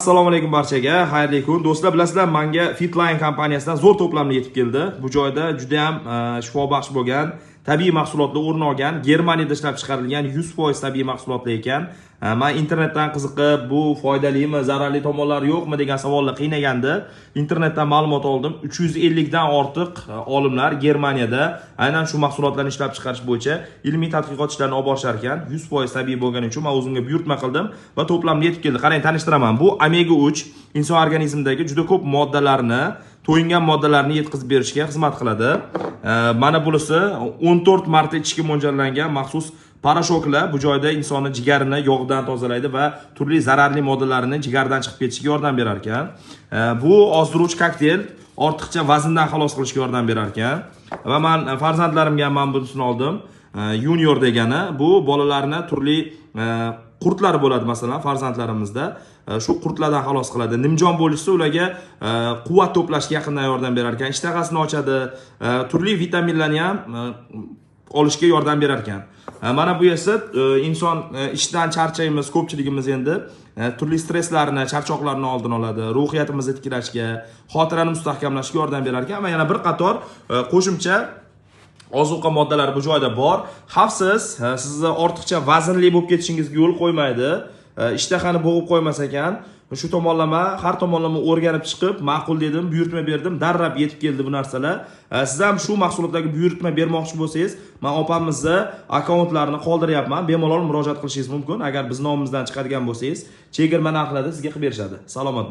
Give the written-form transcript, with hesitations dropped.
Assalomu alaykum barchaga, xayrli kun. Do'stlar, bilasizlar, menga Fitline kompaniyasidan zo'r to'plamli yetib keldi. Bu joyda juda ham shifobaxsh bo'lgan, tabiiy mahsulotlar o'rin olgan, Germaniyada ishlab chiqarilgan 100% tabiiy mahsulotlar ekan. Men internetdan qiziqib, bu foydalimi, zararli tomonlari yo'qmi degan savollar qiynaganda, internetdan ma'lumot oldim. 350 dan ortiq olimlar Germaniyada aynan shu mahsulotlarni ishlab chiqarish bo'yicha ilmiy tadqiqot ishlarini olib borishar ekan. 100% tabiiy bo'lgani uchun men o'zimga buyurtma qildim va to'plamli yetib keldi. Qarang, tanishtiraman. Bu omega 3 inson organizmidagi juda ko'p moddalarni, to'yingan moddalarni yetkazib berishga xizmat qiladi. Mana bunisi 14 marta ichishga mo'ljallangan maxsus parashoklar. Bu joyda insonni jigarini yog'dan tozalaydi va turli zararli moddalarni jigardan chiqib ketishiga yordam berar ekan. Bu ozdiruvchi kokteyl ortiqcha vazndan xalos qilishga yordam berar ekan. Va men farzandlarimga ham bunisini oldim. Junior degani bu bolalarni turli qurtlar bo'ladi, masalan, farzandlarimizda shu qurtlardan xalos qiladi. Nimjon bo'lishsa ularga quvvat to'plashga yaqindan yordam berar ekan. Ishtahasini ochadi, turli vitaminlarni ham olishga yordam berar ekan. Mana bu esa inson ishdan charchaymiz, ko'pchiligimiz endi turli stresslarni, charchoqlarni oldini oladi, ruhiyatimizni tiklashga, xotirani mustahkamlashga yordam berar ekan. Va yana bir qator qo'shimcha ozuqa moddalari bu joyda bor. Xavfsiz, sizni ortiqcha vaznli bo'lib ketishingizga yo'l qo'ymaydi. Ishtahani bo'g'ib qo'ymas ekan. Shu tomonlama, har tomonlama o'rganib chiqib, ma'qul dedim, buyurtma berdim, darrab yetib keldi bu narsalar. Siz ham shu mahsulotlarga buyurtma bermoqchi bo'lsangiz, men opamizning akkauntlarini qoldiryapman. Bemalol murojaat qilishingiz mumkin. Agar biz nomimizdan chiqadigan bo'lsangiz, chegirma narxlarda sizga qilib berishadi. Salomat bo'ling.